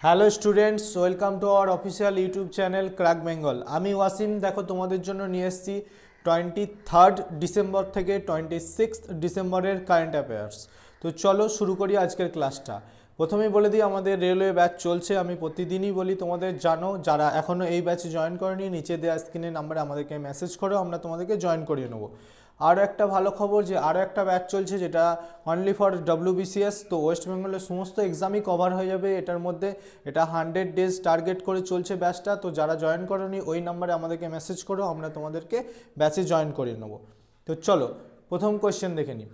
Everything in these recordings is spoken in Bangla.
Hello students, welcome to our official YouTube channel crack Bengal. আমি ওয়াসিম। দেখো তোমাদের জন্য নিয়ে এসেছি 23 ডিসেম্বর থেকে 26 ডিসেম্বরের কারেন্ট অ্যাফেয়ার্স। তো চলো শুরু করি আজকের ক্লাসটা। প্রথমেই বলে দিই আমাদের রেলওয়ে ব্যাচ চলছে। আমি প্রতিদিনই বলি, তোমাদের জানো, যারা এখনও এই ব্যাচে জয়েন করেনি নিচে দেওয়া স্ক্রিনের নাম্বারে আমাদেরকে মেসেজ করো, আমরা তোমাদেরকে জয়েন করিয়ে নেবো। আরও একটা ভালো খবর যে আরও একটা ব্যাচ চলছে যেটা অনলি ফর WBCS। তো ওয়েস্ট বেঙ্গলের সমস্ত এক্সামই কভার হয়ে যাবে এটার মধ্যে। এটা 100 ডেজ টার্গেট করে চলছে ব্যাচটা। তো যারা জয়েন করোনি ওই নাম্বারে আমাদেরকে মেসেজ করো, আমরা তোমাদেরকে ব্যাচে জয়েন করিয়ে নেবো। তো চলো প্রথম কোয়েশ্চেন দেখে নিই।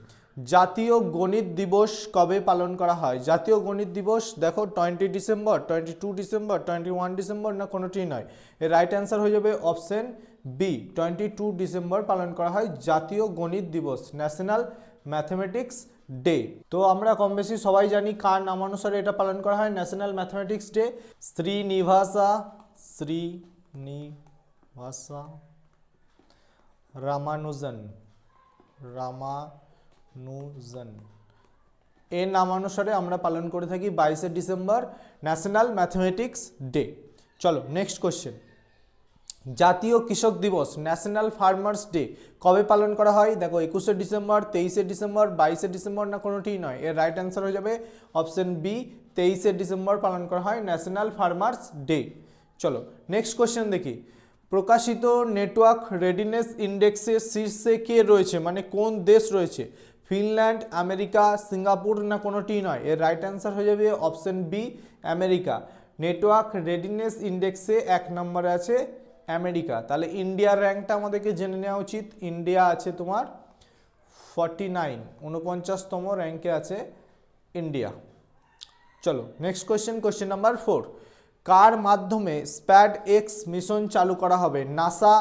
জাতীয় গণিত দিবস কবে পালন করা হয়? জাতীয় গণিত দিবস দেখো 20 ডিসেম্বর, 22 ডিসেম্বর, 21 ডিসেম্বর, না কোনোটিই নয়। এর রাইট অ্যান্সার হয়ে যাবে অপশন বি, 22 ডিসেম্বর পালন করা হয় জাতীয় গণিত দিবস, ন্যাশনাল ম্যাথমেটিক্স ডে। তো আমরা কম বেশি সবাই জানি কার নামানুসারে এটা পালন করা হয় national mathematics day. Srinivasa Ramanujan এর নামানুসারে আমরা পালন করে থাকি 22 ডিসেম্বর ন্যাশনাল ম্যাথমেটিক্স ডে। চলো নেক্সট কোশ্চেন। জাতীয় কৃষক দিবস ন্যাশনাল ফার্মার্স ডে কবে পালন করা হয়? দেখো 21 ডিসেম্বর, 23 ডিসেম্বর, 22 ডিসেম্বর, না কোনোটিই নয়। এর রাইট অ্যান্সার হয়ে যাবে অপশন বি, 23 ডিসেম্বর পালন করা হয় ন্যাশনাল ফার্মার্স ডে। চলো নেক্সট কোশ্চেন দেখি। প্রকাশিত নেটওয়ার্ক রেডিনেস ইন্ডেক্সের শীর্ষে কে রয়েছে, মানে কোন দেশ রয়েছে? ফিনল্যান্ড, আমেরিকা, সিঙ্গাপুর, না কোনোটিই নয়। এর রাইট অ্যান্সার হয়ে যাবে option B, America. Network readiness ইন্ডেক্সে 1 নম্বরে আছে আমেরিকা। তাহলে ইন্ডিয়ার র্যাঙ্কটা আমাদেরকে জেনে নেওয়া উচিত। ইন্ডিয়া আছে তোমার 49তম র্যাঙ্কে আছে ইন্ডিয়া। চলো নেক্সট কোয়েশ্চেন, কোয়েশ্চেন নাম্বার 4। কার মাধ্যমে SPAD-X মিশন চালু করা হবে? নাসা,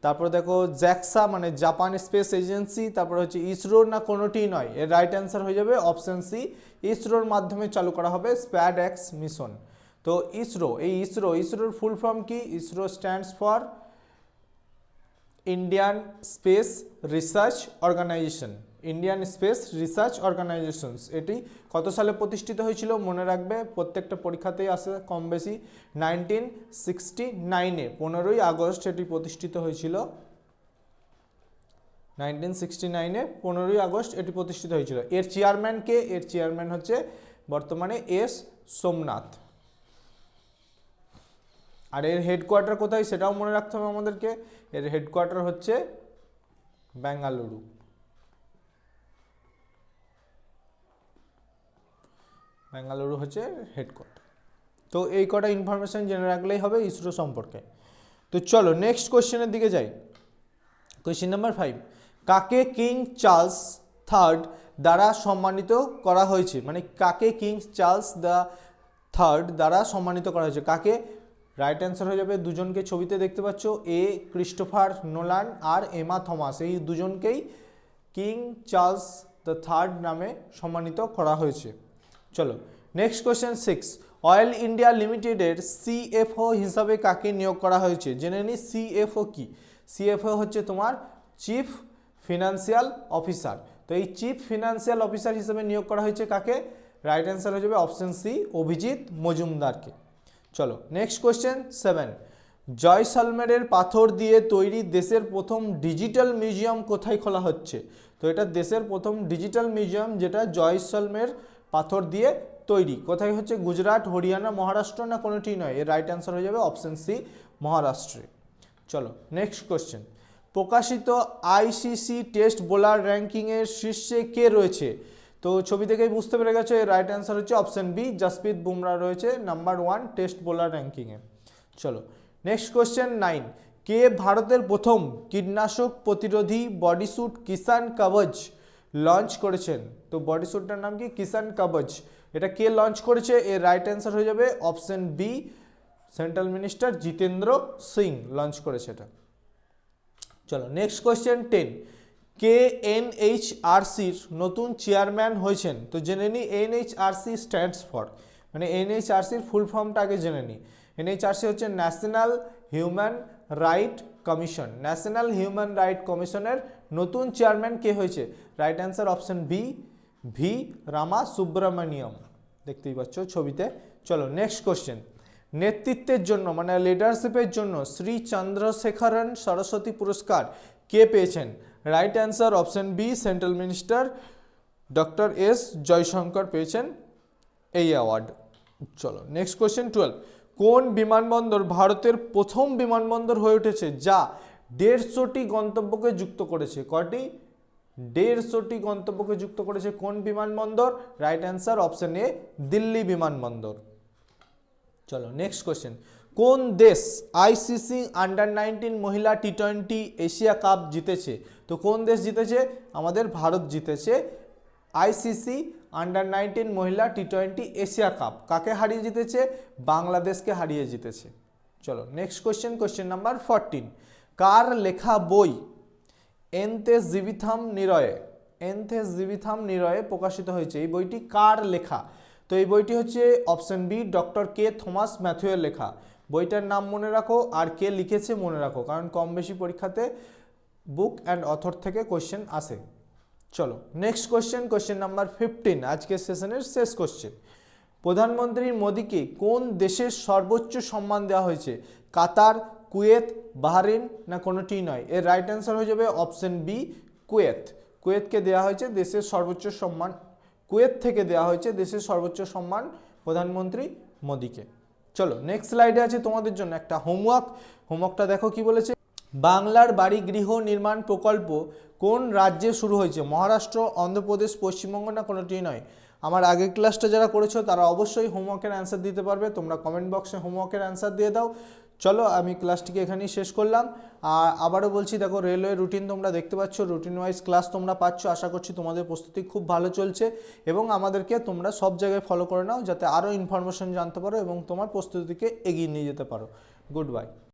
তারপর দেখো জ্যাক্সা মানে জাপান স্পেস এজেন্সি, তারপর হচ্ছে ইসরো, না কোনোটিই নয়। এর রাইট অ্যান্সার হয়ে যাবে অপশন সি, ইসরোর মাধ্যমে চালু করা হবে SPAD-X মিশন। তো ইসরোর ফুল ফর্ম কি? ISRO stands for Indian space research organization. Indian space research organizations. এটি কত সালে প্রতিষ্ঠিত হয়েছিল? মনে রাখবে, প্রত্যেকটা পরীক্ষাতেই আসে কম বেশি। 1969-এ 15ই আগস্ট এটি প্রতিষ্ঠিত হয়েছিল। 1969-এ 15ই আগস্ট এটি প্রতিষ্ঠিত হয়েছিল। এর চেয়ারম্যান কে? এর চেয়ারম্যান হচ্ছে বর্তমানে এস সোমনাথ। আর এর হেডকোয়ার্টার কোথায় সেটাও মনে রাখতে হবে আমাদেরকে। এর হেডকোয়ার্টার হচ্ছে বেঙ্গালুরু। বেঙ্গালুরু হচ্ছে হেডকোয়ার্টার। তো এই কটা ইনফরমেশন জেনে রাখলেই হবে ইসরো সম্পর্কে। তো চলো নেক্সট কোশ্চেনের দিকে যাই। Question number 5। কাকে কিং চার্লস থার্ড দ্বারা সম্মানিত করা হয়েছে? মানে কাকে কিং চার্লস থার্ড দ্বারা সম্মানিত করা হয়েছে? কাকে? রাইট অ্যান্সার হয়ে যাবে দুজনকে ছবিতে দেখতে পাচ্ছ, এ ক্রিস্টোফার নোলান আর এমা থমাস। এই দুজনকেই কিং চার্লস থার্ড নামে সম্মানিত করা হয়েছে। চলো নেক্সট কোয়েশ্চেন 6। অয়েল ইন্ডিয়া লিমিটেডের CFO হিসাবে কাকে নিয়োগ করা হয়েছে? জেনে নি CFO কি। CFO হচ্ছে তোমার চিফ ফিনান্সিয়াল অফিসার। তো এই চিফ ফিনান্সিয়াল অফিসার হিসেবে নিয়োগ করা হয়েছে কাকে? রাইট অ্যান্সার হয়ে যাবে অপশন সি, অভিজিৎ মজুমদারকে। চলো নেক্সট কোয়েশ্চেন 7। জয়সলমেরের পাথর দিয়ে তৈরি দেশের প্রথম ডিজিটাল মিউজিয়াম কোথায় খোলা হচ্ছে? তো এটা দেশের প্রথম ডিজিটাল মিউজিয়াম যেটা জয়সলমের পাথর দিয়ে তৈরি, কোথায় হচ্ছে? গুজরাট, হরিয়ানা, মহারাষ্ট্র, না কোনোটি নয়। এর রাইট অ্যান্সার হয়ে যাবে অপশন সি, মহারাষ্ট্রে। চলো নেক্সট কোয়েশ্চেন। প্রকাশিত ICC টেস্ট বোলার র্যাঙ্কিংয়ের শীর্ষে কে রয়েছে? তো ছবি থেকেই বুঝতে পেরে গেছো, এর রাইট অ্যান্সার হচ্ছে অপশন বি, জসপ্রীত বুমরা রয়েছে নাম্বার 1 টেস্ট বোলার র্যাঙ্কিংয়ে। চলো নেক্সট কোয়েশ্চেন 9। কে ভারতের প্রথম কীটনাশক প্রতিরোধী বডিস্যুট কিষান কবচ লঞ্চ করেছেন? তো বডিস্যুটটার নাম কি? কিষান কবচ। এটা কে লঞ্চ করেছে? এর রাইট অ্যান্সার হয়ে যাবে option B, central minister Jitendra Singh launch করেছে এটা। চলো নেক্সট কোয়েশ্চেন 10। কে NHRCর নতুন চেয়ারম্যান হয়েছেন? তো জেনে নি NHRC স্ট্যান্ডস ফর, মানে NHRCর ফুল ফর্মটা আগে জেনে নি। NHRC হচ্ছে national human right commission. National human right কমিশনের নতুন চেয়ারম্যান কে হয়েছে? Right answer option B, V Ramasubramanian. দেখতেই পাচ্ছ ছবিতে। চলো নেক্সট কোশ্চেন, নেতৃত্বের জন্য মানে লিডারশিপের জন্য শ্রী চন্দ্রশেখরন সরস্বতী পুরস্কার কে পেয়েছেন? Right answer option B, central minister doctor S Jaishankar পেয়েছেন এই অ্যাওয়ার্ড। চলো নেক্সট কোশ্চেন 12, কোন বিমানবন্দর ভারতের প্রথম বিমানবন্দর হয়ে উঠেছে যা 150টি গন্তব্যকে যুক্ত করেছে? কয়টি? 150টি গন্তব্যকে যুক্ত করেছে। কোন বিমানবন্দর? Right answer option A, Delhi বিমানবন্দর। চলো নেক্সট কোশ্চেন, কোন দেশ আইসিসি আন্ডার-19 মহিলা টি20 এশিয়া কাপ জিতেছে? তো কোন দেশ জিতেছে? আমাদের ভারত জিতেছে আইসিসি আন্ডার-19 মহিলা টি20 এশিয়া কাপ। কাকে হারিয়ে জিতেছে? বাংলাদেশকে হারিয়ে জিতেছে। চলো নেক্সট কোশ্চেন, কোশ্চেন নাম্বার 14, কার লেখা বই এন্থেস জিভিথাম নিরয়ে প্রকাশিত হয়েছে? এই বইটি কার লেখা? তো এই বইটি হচ্ছে অপশন বি, ডক্টর কে থমাস ম্যাথুয়ের লেখা। বইটার নাম মনে রাখো আর কে লিখেছে মনে রাখো, কারণ কম বেশি পরীক্ষাতে বুক অ্যান্ড অথর থেকে কোশ্চেন আসে। চলো নেক্সট কোশ্চেন, কোশ্চেন নাম্বার 15, আজকের সেশনের শেষ কোশ্চেন, প্রধানমন্ত্রী মোদীকে কোন দেশের সর্বোচ্চ সম্মান দেওয়া হয়েছে? কাতার, কুয়েত, বাহরিন না কোনোটি নয়? এর রাইট অ্যান্সার হয়ে যাবে অপশন বি, কুয়েত। কুয়েতকে দেওয়া হয়েছে দেশের সর্বোচ্চ সম্মান, কুয়েত থেকে দেওয়া হয়েছে দেশের সর্বোচ্চ সম্মান প্রধানমন্ত্রী মোদীকে। চলো নেক্সট স্লাইডে আছে তোমাদের জন্য একটা হোমওয়ার্কটা দেখো কি বলেছে। বাংলার বাড়ি গৃহ নির্মাণ প্রকল্প কোন রাজ্যে শুরু হয়েছে? মহারাষ্ট্র, অন্ধ্রপ্রদেশ, পশ্চিমবঙ্গ না কোনোটি নয়? আমার আগের ক্লাসটা যারা করেছো তারা অবশ্যই হোমওয়ার্কের অ্যান্সার দিতে পারবে, তোমরা কমেন্ট বক্সে হোমওয়ার্কের অ্যান্সার দিয়ে দাও। চলো আমি ক্লাসটিকে এখানেই শেষ করলাম। আর আবারও বলছি, দেখো রেলওয়ে রুটিন তোমরা দেখতে পাচ্ছ, রুটিন ওয়াইজ ক্লাস তোমরা পাচ্ছ। আশা করছি তোমাদের প্রস্তুতি খুব ভালো চলছে এবং আমাদেরকে তোমরা সব জায়গায় ফলো করে নাও যাতে আরও ইনফরমেশন জানতে পারো এবং তোমার প্রস্তুতিকে এগিয়ে নিয়ে যেতে পারো। Good bye.